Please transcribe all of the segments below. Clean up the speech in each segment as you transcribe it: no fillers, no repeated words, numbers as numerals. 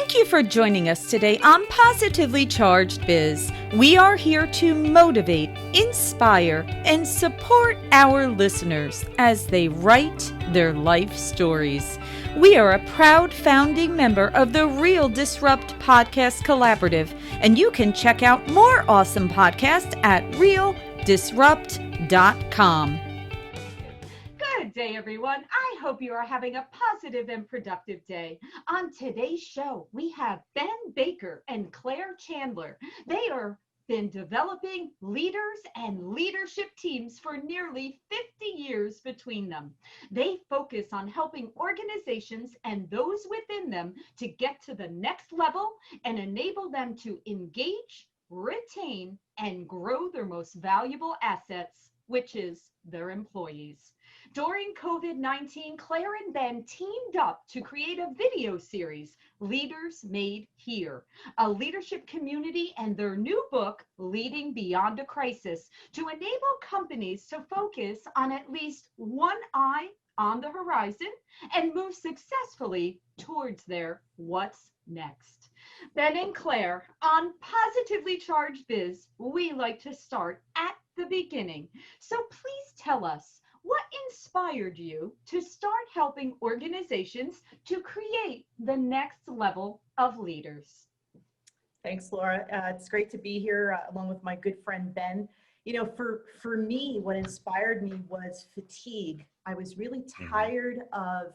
Thank you for joining us today on Positively Charged Biz. We are here to motivate, inspire, and support our listeners as they write their life stories. We are a proud founding member of the Real Disrupt Podcast Collaborative, and you can check out more awesome podcasts at realdisrupt.com. Good day, everyone. I hope you are having a positive and productive day. On today's show, we have Ben Baker and Claire Chandler. They are been developing leaders and leadership teams for nearly 50 years between them. They focus on helping organizations and those within them to get to the next level and enable them to engage, retain, and grow their most valuable assets, which is their employees. During COVID-19, Claire and Ben teamed up to create a video series, Leaders Made Here, a leadership community, and their new book, Leading Beyond a Crisis, to enable companies to focus on at least one eye on the horizon and move successfully towards their what's next. Ben and Claire, on Positively Charged Biz, we like to start at the beginning. So please tell us, what inspired you to start helping organizations to create the next level of leaders? Thanks, Laura. It's great to be here along with my good friend, Ben. You know, for me, what inspired me was fatigue. I was really tired of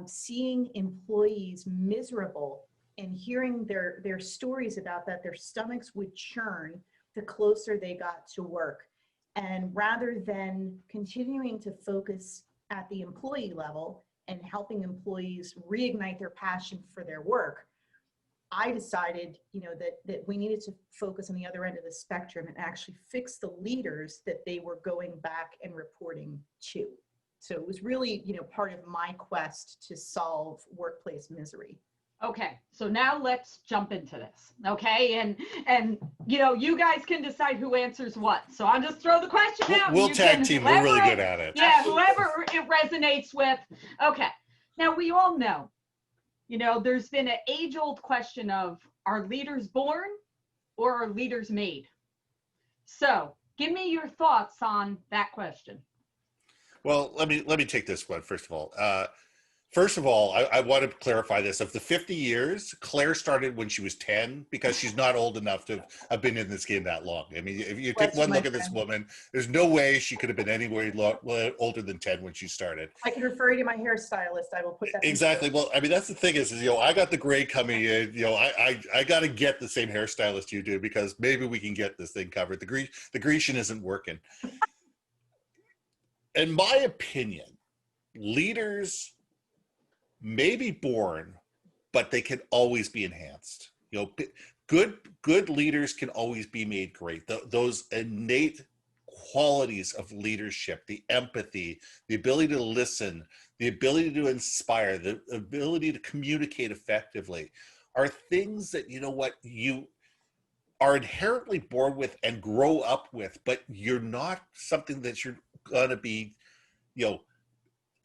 seeing employees miserable and hearing their stories about that. Their stomachs would churn the closer they got to work. And rather than continuing to focus at the employee level and helping employees reignite their passion for their work, I decided, that we needed to focus on the other end of the spectrum and actually fix the leaders that they were going back and reporting to. So it was really, part of my quest to solve workplace misery. Okay, so now let's jump into this, okay? And you guys can decide who answers what. So I'll just throw the question out. We'll tag team. We're really good at it. Yeah, whoever it resonates with. Okay, now we all know, there's been an age-old question of, are leaders born or are leaders made? So give me your thoughts on that question. Well, let me take this one first of all. First of all, I want to clarify this. Of the 50 years, Claire started when she was 10 because she's not old enough to have been in this game that long. I mean, if you take one look at this woman, there's no way she could have been anywhere older than 10 when she started. I can refer you to my hairstylist. I will put that. Exactly. Well, I mean, that's the thing is I got the gray coming in. I got to get the same hairstylist you do because maybe we can get this thing covered. The Grecian isn't working. In my opinion, leaders may be born, but they can always be enhanced. Good leaders can always be made great. Those innate qualities of leadership, the empathy, the ability to listen, the ability to inspire, the ability to communicate effectively are things that, you are inherently born with and grow up with, but you're not something that you're going to be,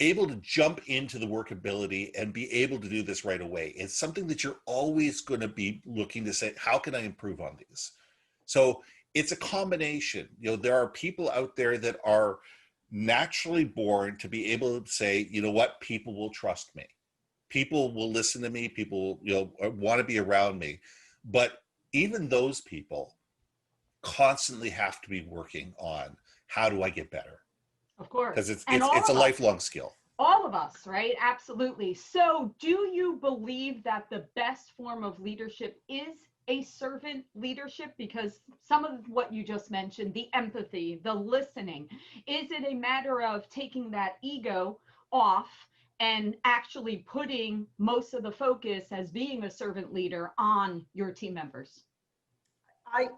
able to jump into the workability and be able to do this right away. It's something that you're always going to be looking to say, how can I improve on these? So it's a combination. There are people out there that are naturally born to be able to say, people will trust me. People will listen to me. People, want to be around me. But even those people constantly have to be working on how do I get better? Of course. Because it's a lifelong skill. All of us, right? Absolutely. So do you believe that the best form of leadership is a servant leadership? Because some of what you just mentioned, the empathy, the listening, is it a matter of taking that ego off and actually putting most of the focus as being a servant leader on your team members? I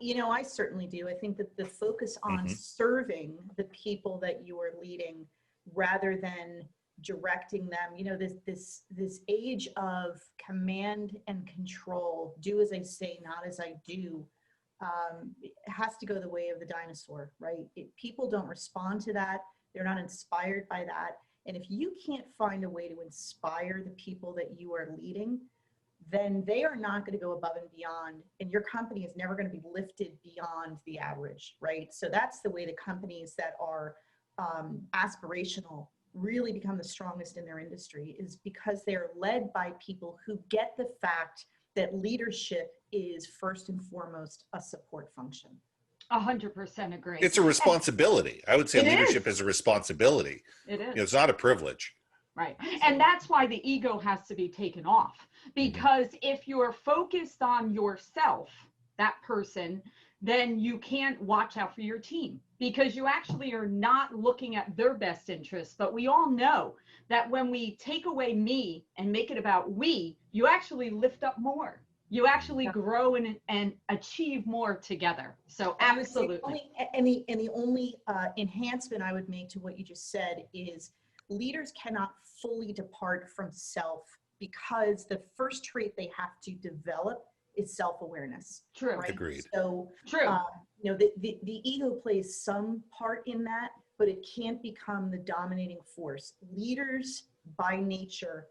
certainly do. I think that the focus on serving the people that you are leading rather than directing them, this age of command and control, do as I say, not as I do, it has to go the way of the dinosaur, right? People don't respond to that. They're not inspired by that. And if you can't find a way to inspire the people that you are leading, then they are not going to go above and beyond, and your company is never going to be lifted beyond the average, right? So that's the way the companies that are aspirational really become the strongest in their industry, is because they're led by people who get the fact that leadership is first and foremost a support function. 100% agree. It's a responsibility. I would say It leadership is. is a responsibility. It is. It's not a privilege. Right. And that's why the ego has to be taken off. Because if you're focused on yourself, that person, then you can't watch out for your team, because you actually are not looking at their best interests. But we all know that when we take away me and make it about we, you actually lift up more. You actually grow and achieve more together. So absolutely. The only enhancement I would make to what you just said is leaders cannot fully depart from self, because the first trait they have to develop is self-awareness. True. Right? Agreed. So, True. the ego plays some part in that, but it can't become the dominating force. Leaders by nature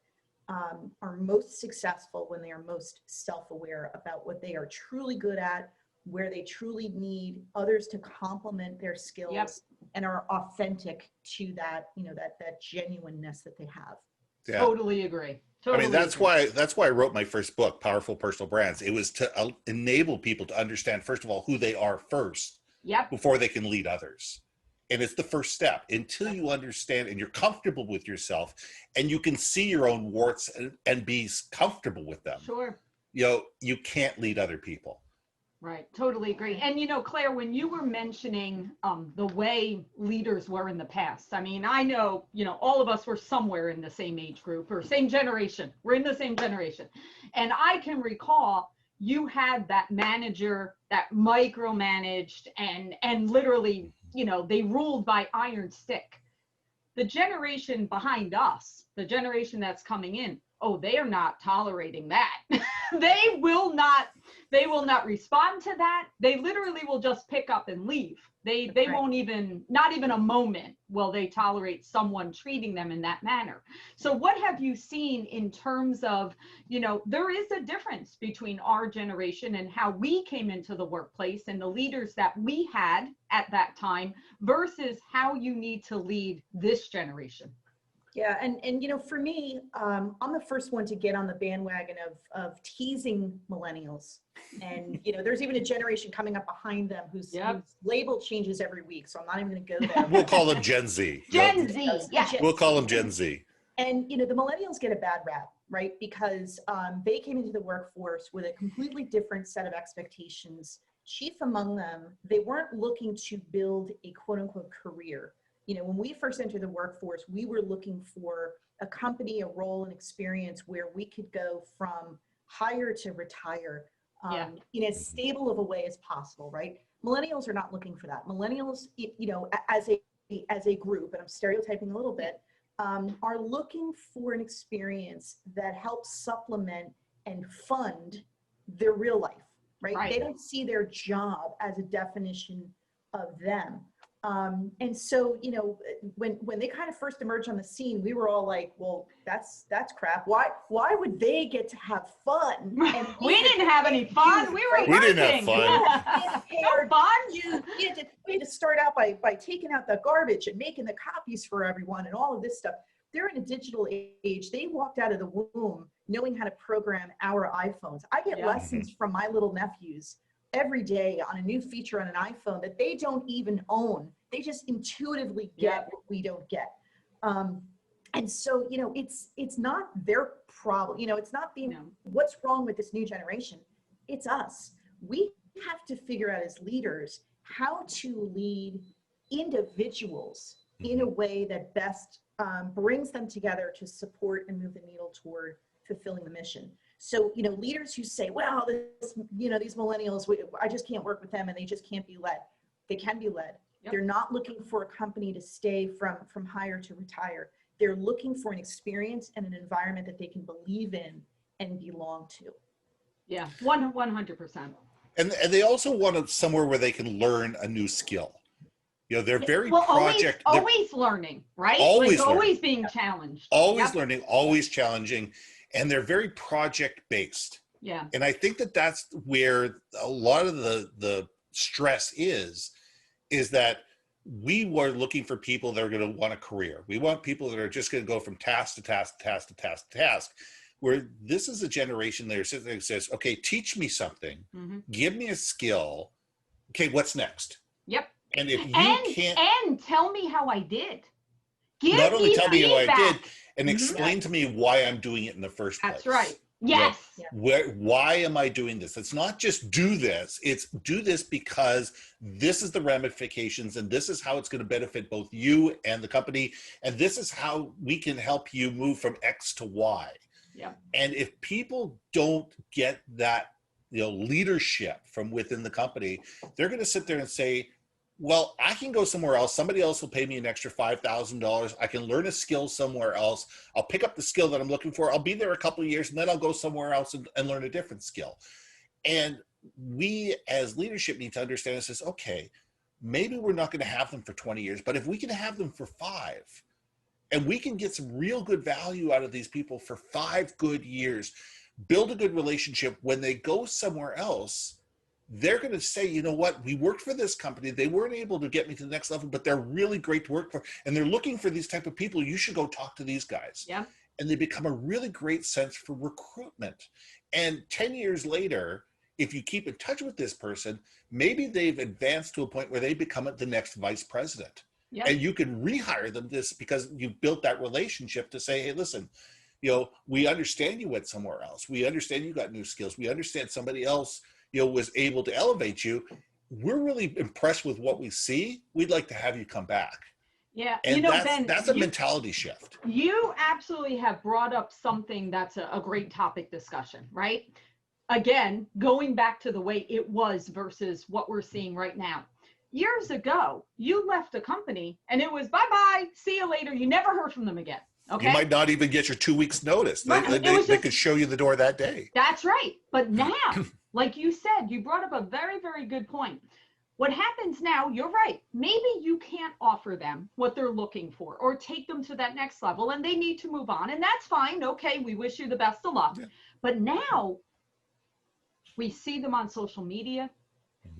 are most successful when they are most self-aware about what they are truly good at, where they truly need others to complement their skills, and are authentic to that, that genuineness that they have. Yeah. Totally agree. Totally that's agree. why I wrote my first book, Powerful Personal Brands. It was to enable people to understand, first of all, who they are first, before they can lead others. And it's the first step. Until you understand and you're comfortable with yourself, and you can see your own warts and be comfortable with them. Sure. You can't lead other people. Right. Totally agree. And, Claire, when you were mentioning the way leaders were in the past, I mean, I know, all of us were somewhere in the same age group or same generation. We're in the same generation. And I can recall you had that manager that micromanaged and literally, they ruled by iron stick. The generation behind us, the generation that's coming in, they are not tolerating that. They will not respond to that. They literally will just pick up and leave. They won't even, not even a moment will they tolerate someone treating them in that manner. So what have you seen in terms of, there is a difference between our generation and how we came into the workplace and the leaders that we had at that time versus how you need to lead this generation? Yeah, and for me, I'm the first one to get on the bandwagon of teasing millennials, and there's even a generation coming up behind them whose label changes every week. So I'm not even going to go there. We'll call them Gen Z. Gen Z, yes. We'll call them Gen Z. And the millennials get a bad rap, right? Because they came into the workforce with a completely different set of expectations. Chief among them, they weren't looking to build a quote unquote career. When we first entered the workforce, we were looking for a company, a role, and experience where we could go from hire to retire in as stable of a way as possible, right? Millennials are not looking for that. Millennials, as a group, and I'm stereotyping a little bit, are looking for an experience that helps supplement and fund their real life, right? They don't see their job as a definition of them. And so, when they kind of first emerged on the scene, we were all like, well, that's crap. Why would they get to have fun? And we didn't have any fun. We were working. We didn't have fun. No fun. We had to start out by taking out the garbage and making the copies for everyone and all of this stuff. They're in a digital age. They walked out of the womb knowing how to program our iPhones. I get lessons from my little nephews every day on a new feature on an iPhone that they don't even own. They just intuitively get what we don't get. And so, it's not their problem. It's not what's wrong with this new generation. It's us. We have to figure out as leaders how to lead individuals in a way that best brings them together to support and move the needle toward fulfilling the mission. So, leaders who say, well, these millennials, I just can't work with them and they just can't be led. They can be led. Yep. They're not looking for a company to stay from hire to retire. They're looking for an experience and an environment that they can believe in and belong to. Yeah, 100%. And they also want somewhere where they can learn a new skill. They're very always learning, right? Always always being challenged. Always learning, always challenging. and they're very project based. Yeah. And I think that that's where a lot of the stress is that we were looking for people that are going to want a career. We want people that are just going to go from task to task to task to task to task, where this is a generation that are sitting there and says, okay, teach me something, give me a skill. Okay, what's next? Yep. And if you can't, and tell me how I did. Give not only me tell me how I did, feedback. and explain to me why I'm doing it in the first place. That's right. Yes. Why am I doing this? It's not just do this. It's do this because this is the ramifications, and this is how it's going to benefit both you and the company, and this is how we can help you move from X to Y. Yeah. And if people don't get that, leadership from within the company, they're going to sit there and say, well, I can go somewhere else. Somebody else will pay me an extra $5,000. I can learn a skill somewhere else. I'll pick up the skill that I'm looking for. I'll be there a couple of years, and then I'll go somewhere else and learn a different skill. And we as leadership need to understand and says, okay, maybe we're not going to have them for 20 years, but if we can have them for 5, and we can get some real good value out of these people for 5 good years, build a good relationship, when they go somewhere else, they're going to say, you know what, we worked for this company. They weren't able to get me to the next level, but they're really great to work for. And they're looking for these type of people. You should go talk to these guys. Yeah. And they become a really great sense for recruitment. And 10 years later, if you keep in touch with this person, maybe they've advanced to a point where they become the next vice president. Yeah. And you can rehire them because you've built that relationship to say, hey, listen, we understand you went somewhere else. We understand you got new skills. We understand somebody else was able to elevate you. We're really impressed with what we see. We'd like to have you come back. Yeah. And Ben, that's a mentality shift. You absolutely have brought up something that's a great topic discussion, right? Again, going back to the way it was versus what we're seeing right now. Years ago, you left a company and it was bye-bye, see you later. You never heard from them again. Okay. You might not even get your 2 weeks notice. Right. They could show you the door that day. That's right. But now, like you said, you brought up a very, very good point. What happens now, you're right. Maybe you can't offer them what they're looking for or take them to that next level, and they need to move on. And that's fine. Okay, we wish you the best of luck. Yeah. But now we see them on social media.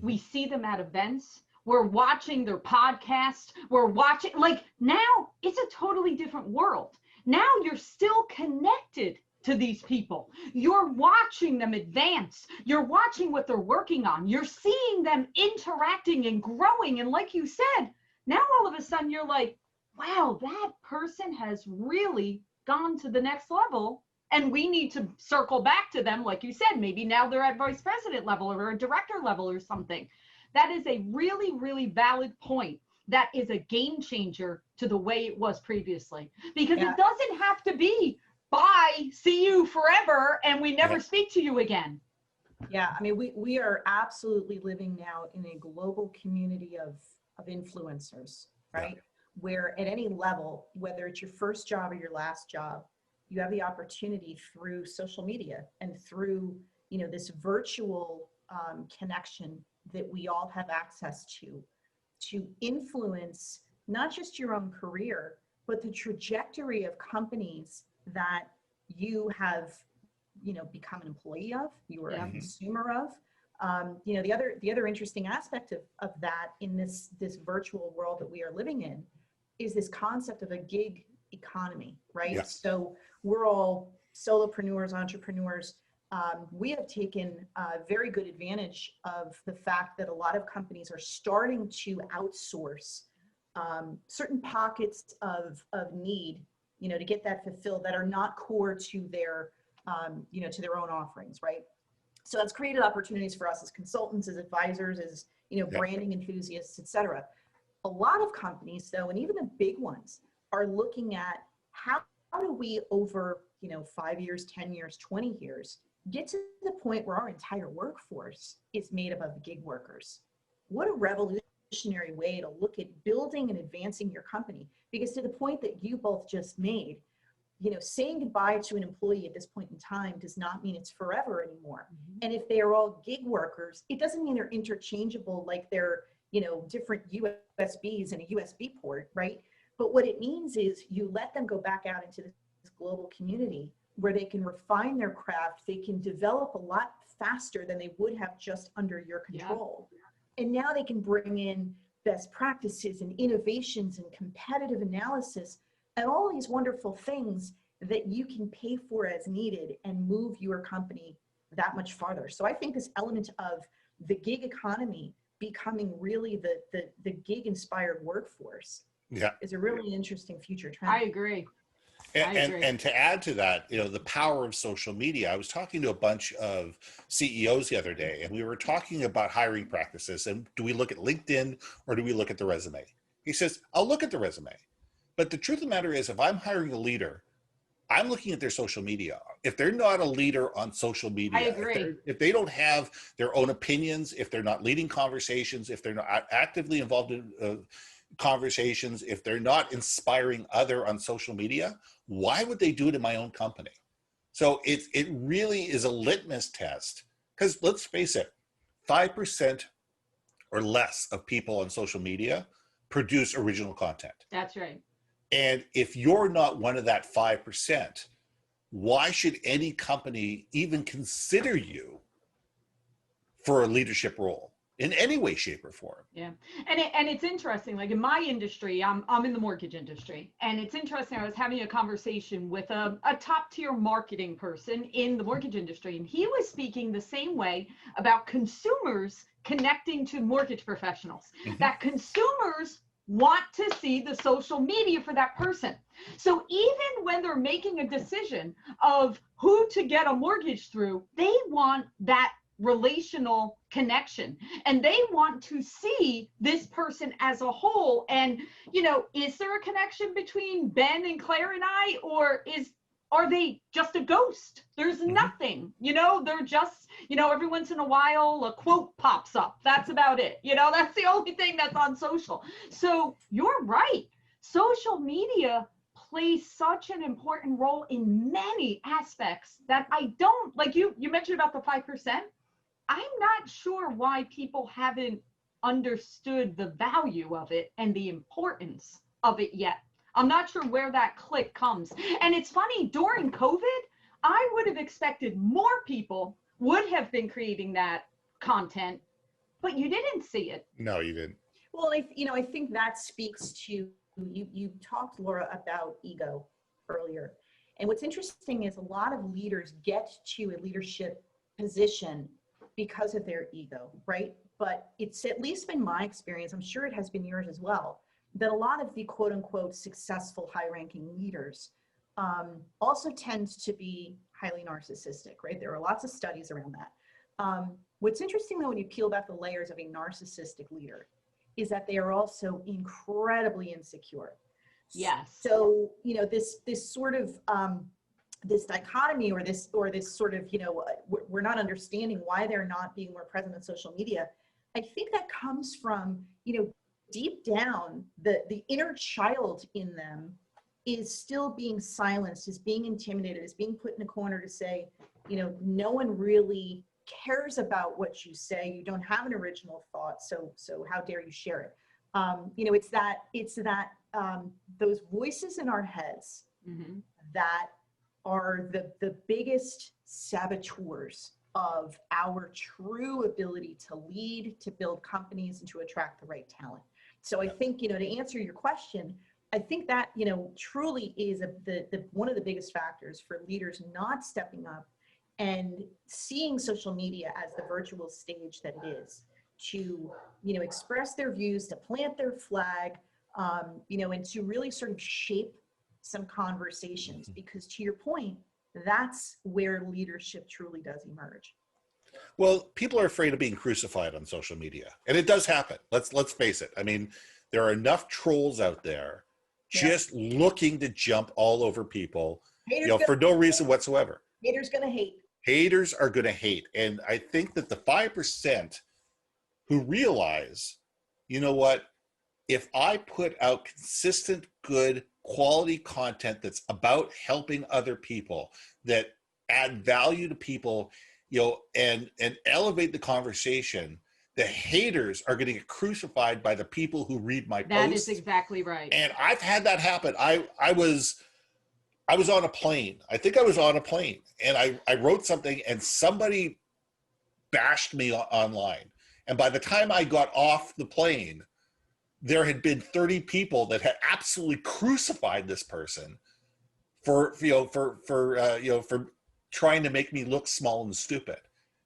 We see them at events. We're watching their podcast. We're watching, now it's a totally different world. Now you're still connected to these people. You're watching them advance. You're watching what they're working on. You're seeing them interacting and growing. And like you said, now all of a sudden you're like, wow, that person has really gone to the next level. And we need to circle back to them. Like you said, maybe now they're at vice president level or a director level or something. That is a really, really valid point. That is a game changer to the way it was previously. Because it doesn't have to be, bye, see you forever, and we never speak to you again. Yeah, I mean, we are absolutely living now in a global community of influencers, right? Where at any level, whether it's your first job or your last job, you have the opportunity through social media and through, this virtual connection that we all have access to influence not just your own career, but the trajectory of companies that you have, become an employee of, you are a consumer of. The other interesting aspect of that in this virtual world that we are living in is this concept of a gig economy, right? Yes. So we're all solopreneurs, entrepreneurs. We have taken very good advantage of the fact that a lot of companies are starting to outsource certain pockets of need, to get that fulfilled, that are not core to their, to their own offerings, right? So that's created opportunities for us as consultants, as advisors, as, branding enthusiasts, et cetera. A lot of companies, though, and even the big ones, are looking at how do we over, 5 years, 10 years, 20 years, get to the point where our entire workforce is made up of gig workers. What a revolutionary way to look at building and advancing your company. Because to the point that you both just made, saying goodbye to an employee at this point in time does not mean it's forever anymore. Mm-hmm. And if they are all gig workers, it doesn't mean they're interchangeable, like they're, different USBs and a USB port, right? But what it means is you let them go back out into this global community where they can refine their craft, they can develop a lot faster than they would have just under your control. And now they can bring in best practices and innovations and competitive analysis and all these wonderful things that you can pay for as needed and move your company that much farther. So I think this element of the gig economy becoming really the gig inspired workforce is a really interesting future trend. I agree. And to add to that, the power of social media, I was talking to a bunch of CEOs the other day, and we were talking about hiring practices. And do we look at LinkedIn or do we look at the resume? He says, I'll look at the resume. But the truth of the matter is, if I'm hiring a leader, I'm looking at their social media. If they're not a leader on social media, I agree. If they don't have their own opinions, if they're not leading conversations, if they're not actively involved in conversations, if they're not inspiring other on social media, why would they do it in my own company? So it really is a litmus test, because let's face it, 5% or less of people on social media produce original content. That's right. And if you're not one of that 5%, why should any company even consider you for a leadership role in any way, shape, or form? Yeah. And it's interesting, like in my industry, I'm in the mortgage industry, and it's interesting. I was having a conversation with a top tier marketing person in the mortgage industry, and he was speaking the same way about consumers connecting to mortgage professionals, that consumers want to see the social media for that person. So even when they're making a decision of who to get a mortgage through, they want that relational connection, and they want to see this person as a whole. And is there a connection between Ben and Claire and I, or are they just a ghost? There's nothing, they're just, every once in a while a quote pops up. That's about it. That's the only thing that's on social. So you're right. Social media plays such an important role in many aspects that I don't, like you mentioned about the 5%. I'm not sure why people haven't understood the value of it and the importance of it yet. I'm not sure where that click comes. And it's funny, during COVID, I would have expected more people would have been creating that content, but you didn't see it. No, you didn't. Well, I think that speaks to, you talked, Laura, about ego earlier. And what's interesting is a lot of leaders get to a leadership position because of their ego, right? But it's at least been my experience, I'm sure it has been yours as well, that a lot of the quote unquote successful high-ranking leaders also tend to be highly narcissistic, right? There are lots of studies around that. What's interesting though, when you peel back the layers of a narcissistic leader, is that they are also incredibly insecure. Yes. So, this sort of, this dichotomy or this sort of, we're not understanding why they're not being more present on social media. I think that comes from, deep down, the inner child in them is still being silenced, is being intimidated, is being put in a corner to say, no one really cares about what you say. You don't have an original thought, so how dare you share it? It's that those voices in our heads that are the biggest saboteurs of our true ability to lead, to build companies, and to attract the right talent. So I think, to answer your question, I think that, truly is one of the biggest factors for leaders not stepping up and seeing social media as the virtual stage that it is, to, express their views, to plant their flag, and to really sort of shape some conversations, because to your point, that's where leadership truly does emerge. Well, people are afraid of being crucified on social media, and it does happen. Let's face it. I mean, there are enough trolls out there just looking to jump all over people, for no reason whatsoever. Haters gonna hate. Haters are going to hate, and I think that the 5% who realize, what, if I put out consistent, good, quality content that's about helping other people, that add value to people, and elevate the conversation, the haters are going to get crucified by the people who read my posts. That is exactly right. And I've had that happen. I was I was on a plane. I think I was on a plane, and I wrote something, and somebody bashed me online. And by the time I got off the plane, there had been 30 people that had absolutely crucified this person for for trying to make me look small and stupid.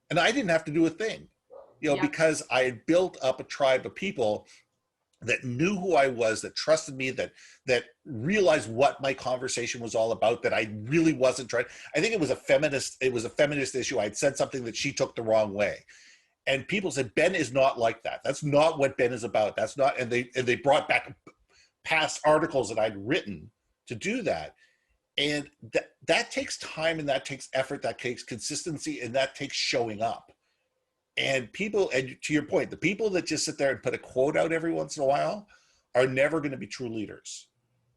And I didn't have to do a thing, Yep. because I had built up a tribe of people that knew who I was, that trusted me, that realized what my conversation was all about, that I really wasn't trying. I think it was a feminist issue. I'd said something that she took the wrong way. And people said, Ben is not like that. That's not what Ben is about. That's not, and they brought back past articles that I'd written to do that. And that takes time, and that takes effort, that takes consistency, and that takes showing up. And people, and to your point, the people that just sit there and put a quote out every once in a while are never going to be true leaders.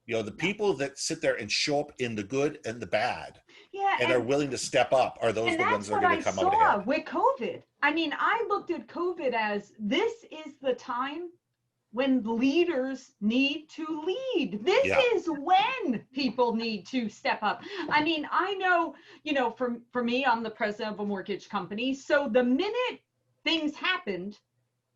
The people that sit there and show up in the good and the bad, Yeah, and are willing to step up, are those the ones that are going to come out ahead. with COVID. I mean, I looked at COVID as this is the time when leaders need to lead. This is when people need to step up. I mean, I know, for me, I'm the president of a mortgage company. So the minute things happened,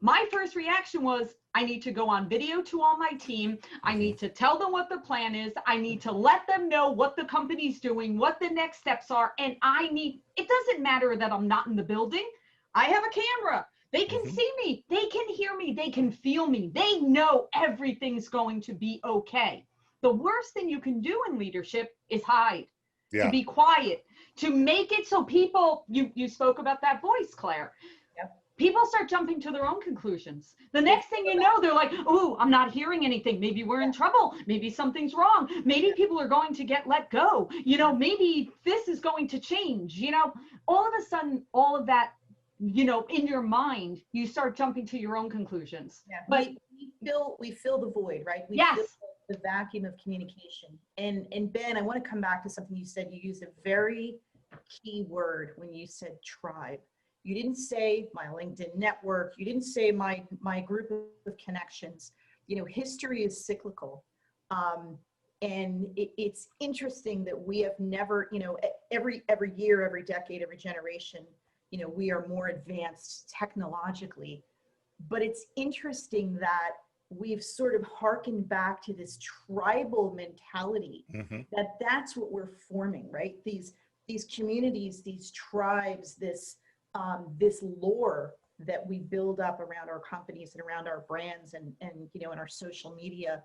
my first reaction was, I need to go on video to all my team. I need to tell them what the plan is. I need to let them know what the company's doing, what the next steps are. And it doesn't matter that I'm not in the building. I have a camera. They can see me. They can hear me. They can feel me. They know everything's going to be okay. The worst thing you can do in leadership is hide, to be quiet, to make it so people, you spoke about that voice, Claire. People start jumping to their own conclusions. The next thing you know, they're like, oh, I'm not hearing anything. Maybe we're in trouble. Maybe something's wrong. Maybe people are going to get let go. Maybe this is going to change. All of a sudden, all of that, in your mind, you start jumping to your own conclusions. Yeah. But we fill the void, right? We yes. fill the vacuum of communication. And Ben, I want to come back to something you said. You used a very key word when you said tribe. You didn't say my LinkedIn network. You didn't say my group of connections. History is cyclical. And it's interesting that we have never, every year, every decade, every generation, we are more advanced technologically. But it's interesting that we've sort of hearkened back to this tribal mentality, that's what we're forming, right? These communities, these tribes, this lore that we build up around our companies and around our brands and in our social media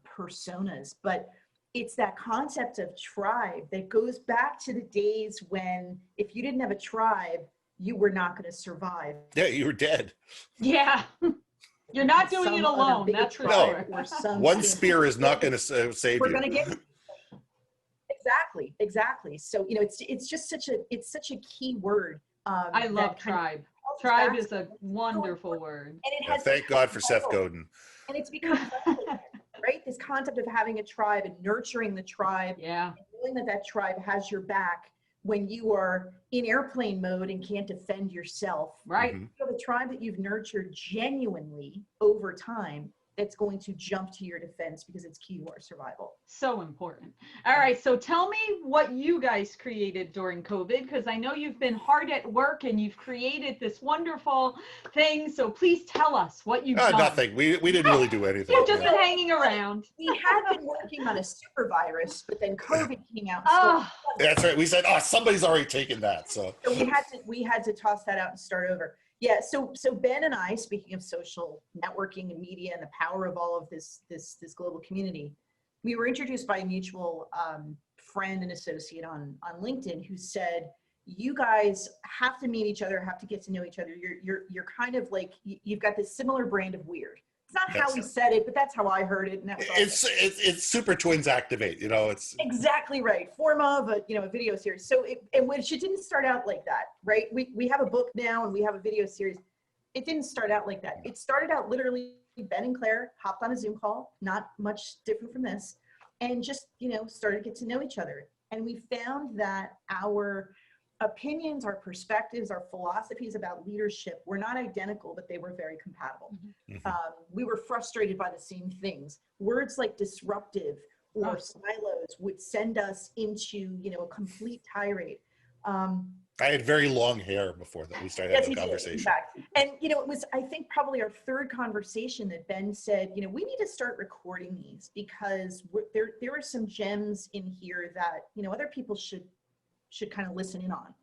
personas. But it's that concept of tribe that goes back to the days when if you didn't have a tribe, you were not going to survive. Yeah, you were dead. Yeah. You're not doing it alone. That's for sure. One spear is not going to save We're you. Going to get exactly. So it's just such a key word. I love tribe. Tribe is a wonderful word. And it has thank God for Seth Godin. And it's become right. This concept of having a tribe and nurturing the tribe. Yeah. And knowing that tribe has your back when you are in airplane mode and can't defend yourself. Right. You have a tribe that you've nurtured genuinely over time that's going to jump to your defense because it's key to our survival. So important. All right. So tell me what you guys created during COVID, because I know you've been hard at work and you've created this wonderful thing. So please tell us what you've done. Nothing. We didn't really do anything. You've just been hanging around. We had been working on a super virus, but then COVID came out. That's right. We said, somebody's already taken that. So we had to toss that out and start over. Yeah, so Ben and I, speaking of social networking and media and the power of all of this global community, we were introduced by a mutual friend and associate on LinkedIn who said, you guys have to meet each other, have to get to know each other. You're kind of like, you've got this similar brand of weird. It's not how he said it, but that's how I heard it. And that was it's Super Twins Activate, it's exactly right. Form of a video series. So it didn't start out like that, right? We have a book now and we have a video series. It didn't start out like that. It started out literally Ben and Claire hopped on a Zoom call, not much different from this, and just, started to get to know each other. And we found that our opinions, our perspectives, our philosophies about leadership were not identical, but they were very compatible. We were frustrated by the same things. Words like disruptive or silos would send us into, a complete tirade. I had very long hair before that we started Yes, having he a did, in conversation. fact. And, it was, I think, probably our third conversation that Ben said, we need to start recording these because there are some gems in here that, other people should kind of listen in on.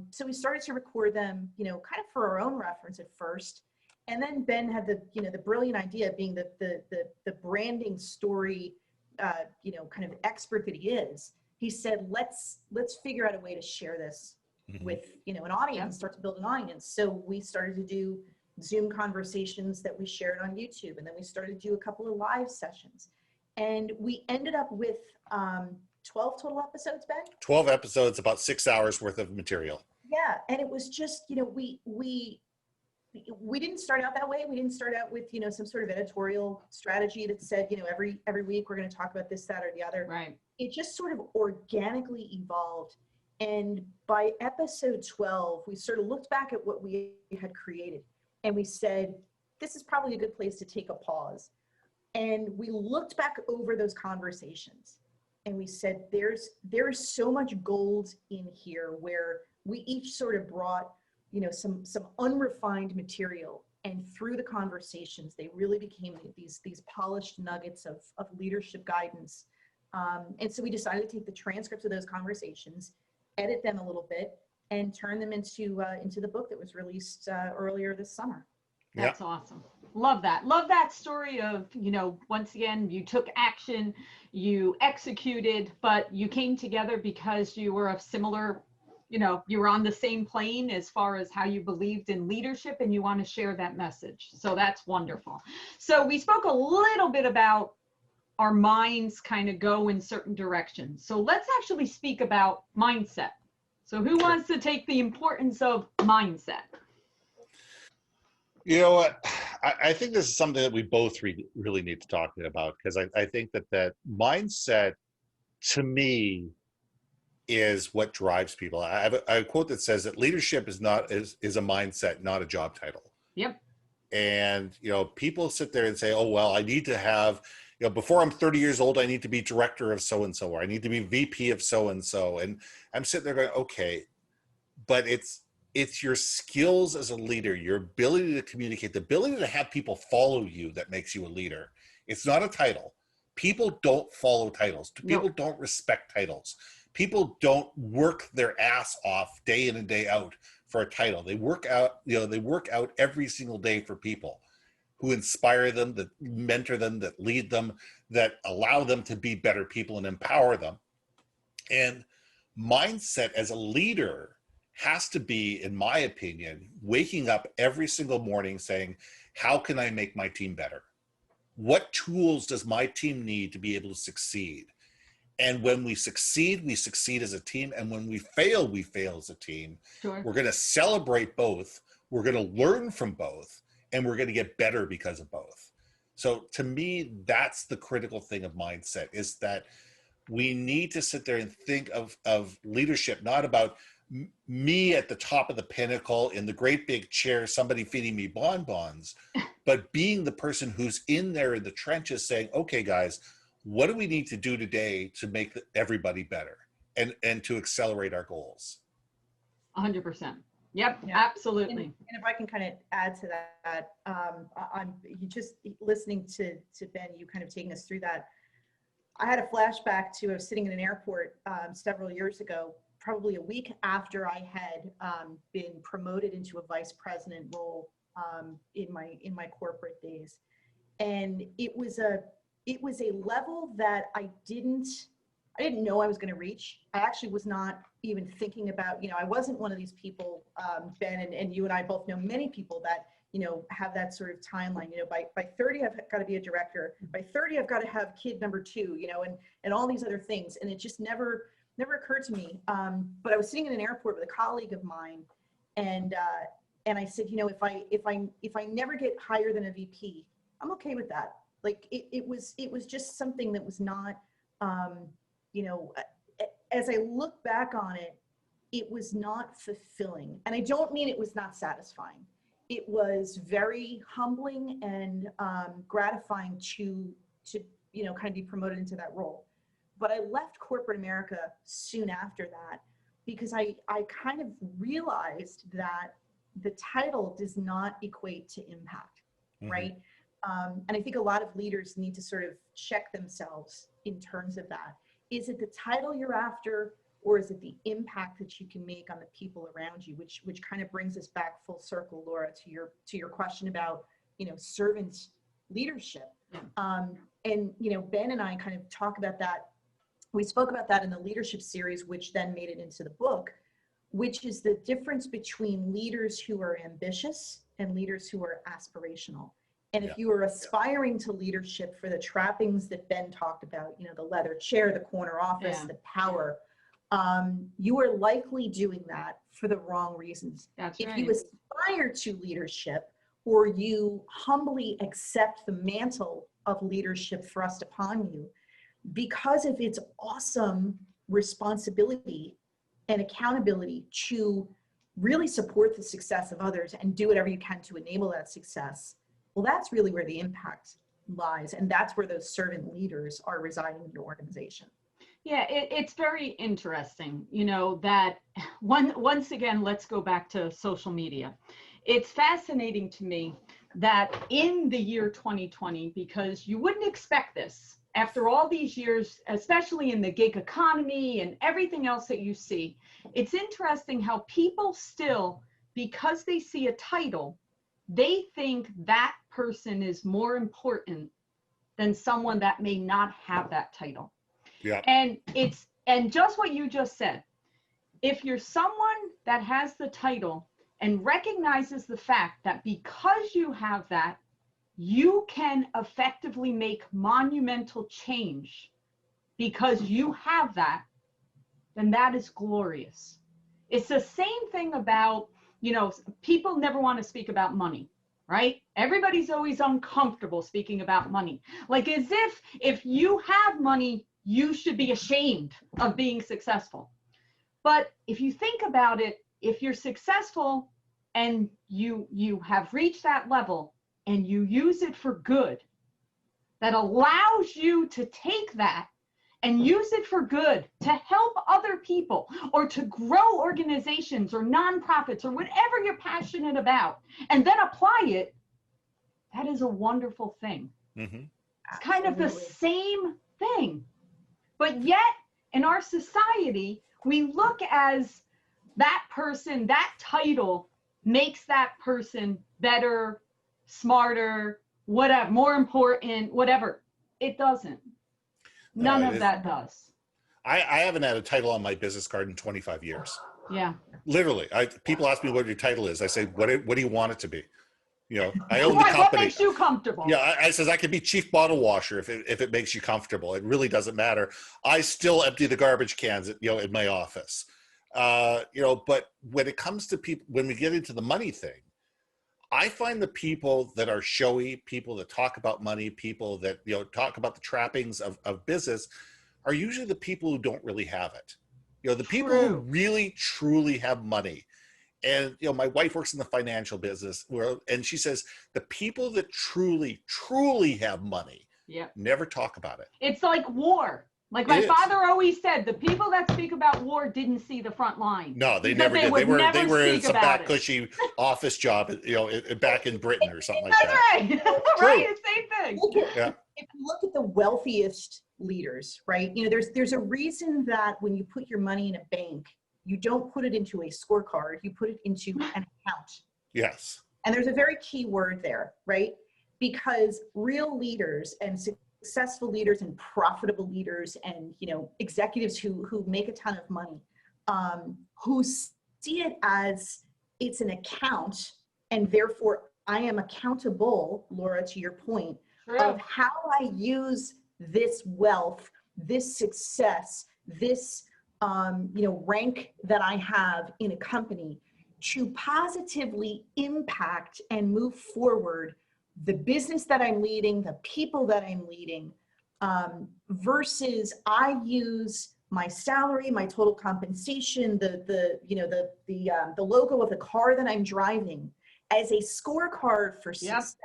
So we started to record them, kind of for our own reference at first. And then Ben had the brilliant idea, being the branding story, kind of expert that he is. He said, let's figure out a way to share this with, an audience, start to build an audience. So we started to do Zoom conversations that we shared on YouTube. And then we started to do a couple of live sessions. And we ended up with 12 total episodes, Ben? 12 episodes, about 6 hours worth of material. Yeah. And it was just, we didn't start out that way. We didn't start out with, some sort of editorial strategy that said, every week we're going to talk about this, that, or the other. Right. It just sort of organically evolved. And by episode 12, we sort of looked back at what we had created and we said, this is probably a good place to take a pause. And we looked back over those conversations and we said, there's so much gold in here where we each sort of brought, some unrefined material, and through the conversations, they really became these polished nuggets of leadership guidance. And so we decided to take the transcripts of those conversations, edit them a little bit, and turn them into the book that was released earlier this summer. That's awesome. Love that. Love that story of, once again, you took action, you executed, but you came together because you were of similar, you were on the same plane as far as how you believed in leadership and you want to share that message. So that's wonderful. So we spoke a little bit about our minds kind of go in certain directions. So let's actually speak about mindset. So who wants to take the importance of mindset? You know what? I think this is something that we both really need to talk about, because I think that mindset, to me, is what drives people. I have a quote that says that leadership is a mindset, not a job title. Yep. And, people sit there and say, oh, well, I need to have, before I'm 30 years old, I need to be director of so-and-so, or I need to be VP of so-and-so. And I'm sitting there going, okay, but it's your skills as a leader, your ability to communicate, the ability to have people follow you that makes you a leader. It's not a title. People don't follow titles. People don't respect titles. People don't work their ass off day in and day out for a title. They work out, they work out every single day for people who inspire them, that mentor them, that lead them, that allow them to be better people and empower them. And mindset as a leader has to be, in my opinion, waking up every single morning saying, how can I make my team better? What tools does my team need to be able to succeed? And when we succeed as a team. And when we fail as a team. Sure. We're going to celebrate both. We're going to learn from both. And we're going to get better because of both. So to me, that's the critical thing of mindset, is that we need to sit there and think of leadership, not about me at the top of the pinnacle in the great big chair, somebody feeding me bonbons, but being the person who's in there in the trenches saying, okay, guys, what do we need to do today to make everybody better and to accelerate our goals? 100%. Yep, Yeah. Absolutely. And if I can kind of add to that, I'm just listening to Ben, you kind of taking us through that. I had a flashback to, I was sitting in an airport several years ago, probably a week after I had been promoted into a vice president role in my corporate days. And it was a level that I didn't know I was going to reach. I actually was not even thinking about, I wasn't one of these people, Ben, and you and I both know many people that, have that sort of timeline. By 30, I've got to be a director. By 30, I've got to have kid number 2, and all these other things. And it just never occurred to me. But I was sitting in an airport with a colleague of mine, and I said, if I never get higher than a VP, I'm okay with that. Like it was just something that was not, as I look back on it, it was not fulfilling. And I don't mean it was not satisfying. It was very humbling and gratifying to kind of be promoted into that role. But I left corporate America soon after that because I kind of realized that the title does not equate to impact, right? And I think a lot of leaders need to sort of check themselves in terms of that. Is it the title you're after, or is it the impact that you can make on the people around you? Which kind of brings us back full circle, Laura, to your question about servant leadership. And Ben and I kind of talk about that. We spoke about that in the leadership series, which then made it into the book, which is the difference between leaders who are ambitious and leaders who are aspirational. And if you are aspiring to leadership for the trappings that Ben talked about, the leather chair, the corner office, the power, you are likely doing that for the wrong reasons. That's if right. you aspire to leadership, or you humbly accept the mantle of leadership thrust upon you, because of its awesome responsibility and accountability to really support the success of others and do whatever you can to enable that success, well, that's really where the impact lies. And that's where those servant leaders are residing in your organization. Yeah, it's very interesting, that once again, let's go back to social media. It's fascinating to me that in the year 2020, because you wouldn't expect this after all these years, especially in the gig economy and everything else that you see, it's interesting how people still, because they see a title, they think that person is more important than someone that may not have that title. Yeah. And just what you just said, if you're someone that has the title and recognizes the fact that because you have that, you can effectively make monumental change because you have that, then that is glorious. It's the same thing about, people never want to speak about money, right? Everybody's always uncomfortable speaking about money. Like as if you have money, you should be ashamed of being successful. But if you think about it, if you're successful and you have reached that level and you use it for good, that allows you to take that and use it for good to help other people or to grow organizations or nonprofits or whatever you're passionate about, and then apply it, that is a wonderful thing. It's kind of the same thing. But yet in our society, we look as that person, that title makes that person better, smarter, whatever, more important, whatever. It doesn't. None of that does. I haven't had a title on my business card in 25 years. Yeah. Literally. People ask me what your title is. I say, what do you want it to be? I own the What company. makes you comfortable? Yeah, I says I could be chief bottle washer if it makes you comfortable. It really doesn't matter. I still empty the garbage cans in my office. But when it comes to people, when we get into the money thing, I find the people that are showy, people that talk about money, people that talk about the trappings of business, are usually the people who don't really have it. The people who really truly have money. And my wife works in the financial business world, and she says the people that truly have money never talk about it. It's like war. Like my father always said, the people that speak about war didn't see the front line. No, they never did. They were in some back cushy office job, back in Britain or something like that. That's right. Right, same thing. If you look at the wealthiest leaders, right? There's a reason that when you put your money in a bank, you don't put it into a scorecard, you put it into an account. Yes. And there's a very key word there, right? Because real leaders and successful leaders and profitable leaders and executives who make a ton of money, who see it as it's an account, and therefore I am accountable, Laura, to your point, of how I use this wealth, this success, this rank that I have in a company to positively impact and move forward the business that I'm leading, the people that I'm leading, versus I use my salary, my total compensation, the logo of the car that I'm driving as a scorecard for success.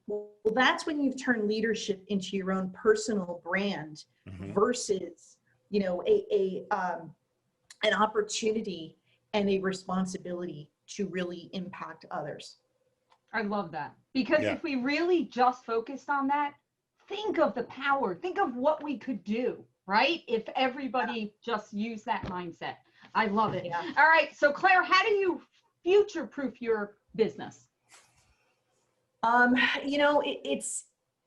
Well, that's when you've turned leadership into your own personal brand versus, an opportunity and a responsibility to really impact others. I love that. Because if we really just focused on that, think of the power, think of what we could do, right? If everybody just used that mindset. I love it. Yeah. All right. So Claire, how do you future-proof your business?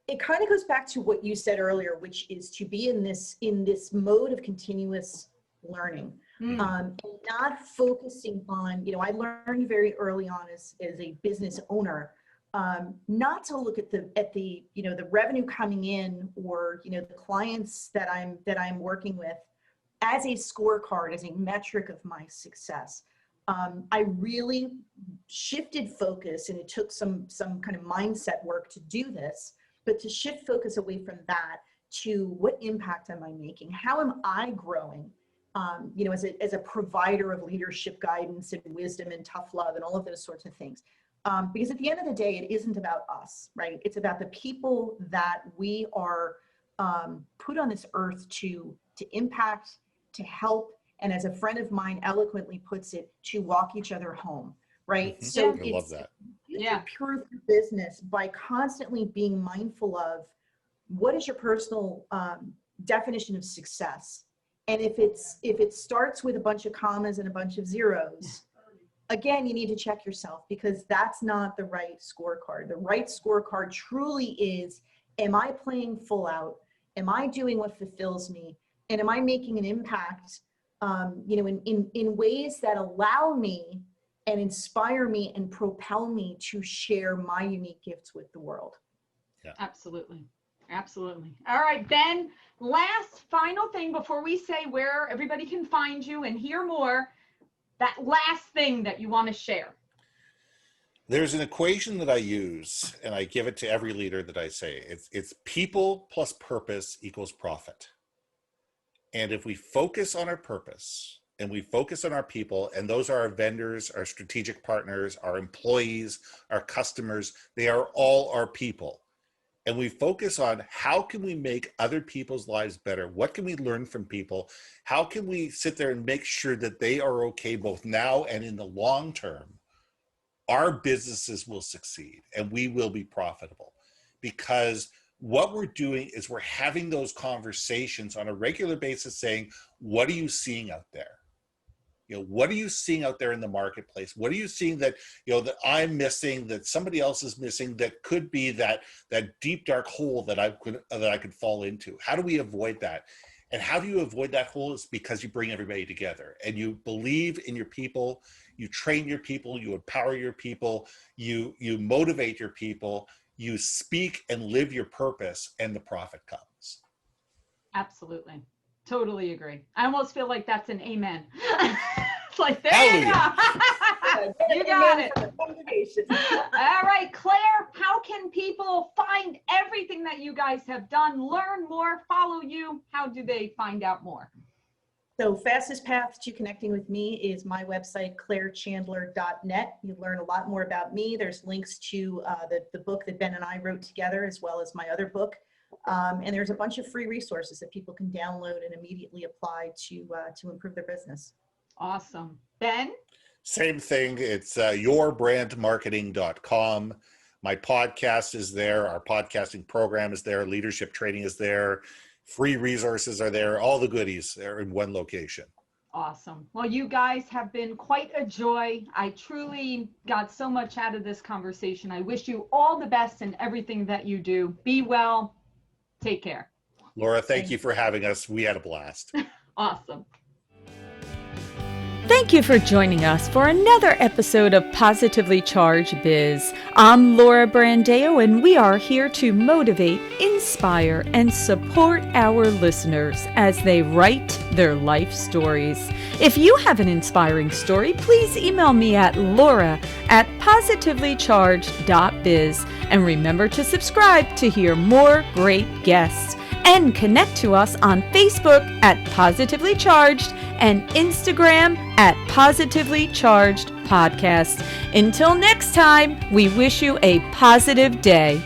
It kind of goes back to what you said earlier, which is to be in this mode of continuous learning. And not focusing on, I learned very early on as a business owner, not to look at the revenue coming in or, the clients that I'm working with as a scorecard, as a metric of my success. I really shifted focus, and it took some kind of mindset work to do this, but to shift focus away from that to what impact am I making? How am I growing? As a provider of leadership guidance and wisdom and tough love and all of those sorts of things. Because at the end of the day, it isn't about us, right? It's about the people that we are put on this earth to impact, to help, and as a friend of mine eloquently puts it, to walk each other home, right? So I love that. Future-proof your business by constantly being mindful of what is your personal definition of success. And if it starts with a bunch of commas and a bunch of zeros, again, you need to check yourself, because that's not the right scorecard. The right scorecard truly is, am I playing full out? Am I doing what fulfills me? And am I making an impact, in ways that allow me and inspire me and propel me to share my unique gifts with the world? Yeah. Absolutely. Absolutely. All right, Ben, last final thing before we say where everybody can find you and hear more, that last thing that you want to share. There's an equation that I use, and I give it to every leader that I say. It's people plus purpose equals profit. And if we focus on our purpose and we focus on our people, and those are our vendors, our strategic partners, our employees, our customers, they are all our people. And we focus on how can we make other people's lives better? What can we learn from people? How can we sit there and make sure that they are okay both now and in the long term? Our businesses will succeed and we will be profitable, because what we're doing is we're having those conversations on a regular basis saying, what are you seeing out there? What are you seeing out there in the marketplace? What are you seeing that, that I'm missing, that somebody else is missing, that could be that deep, dark hole that I could fall into? How do we avoid that? And how do you avoid that hole? Is because you bring everybody together and you believe in your people, you train your people, you empower your people, you motivate your people, you speak and live your purpose, and the profit comes. Absolutely. Totally agree. I almost feel like that's an amen. It's like, there Hallelujah. you go. You got it. All right, Claire, how can people find everything that you guys have done, learn more, follow you? How do they find out more? So fastest path to connecting with me is my website, clairechandler.net. You learn a lot more about me. There's links to the book that Ben and I wrote together, as well as my other book. And there's a bunch of free resources that people can download and immediately apply to improve their business. Awesome. Ben? Same thing. It's yourbrandmarketing.com. My podcast is there. Our podcasting program is there. Leadership training is there. Free resources are there. All the goodies are in one location. Awesome. Well, you guys have been quite a joy. I truly got so much out of this conversation. I wish you all the best in everything that you do. Be well. Take care. Laura, thank you for having us. We had a blast. Awesome. Thank you for joining us for another episode of Positively Charged Biz. I'm Laura Brandeo, and we are here to motivate, inspire, and support our listeners as they write their life stories. If you have an inspiring story, please email me at laura@positivelycharged.biz. And remember to subscribe to hear more great guests. And connect to us on Facebook at Positively Charged and Instagram at Positively Charged Podcast. Until next time, we wish you a positive day.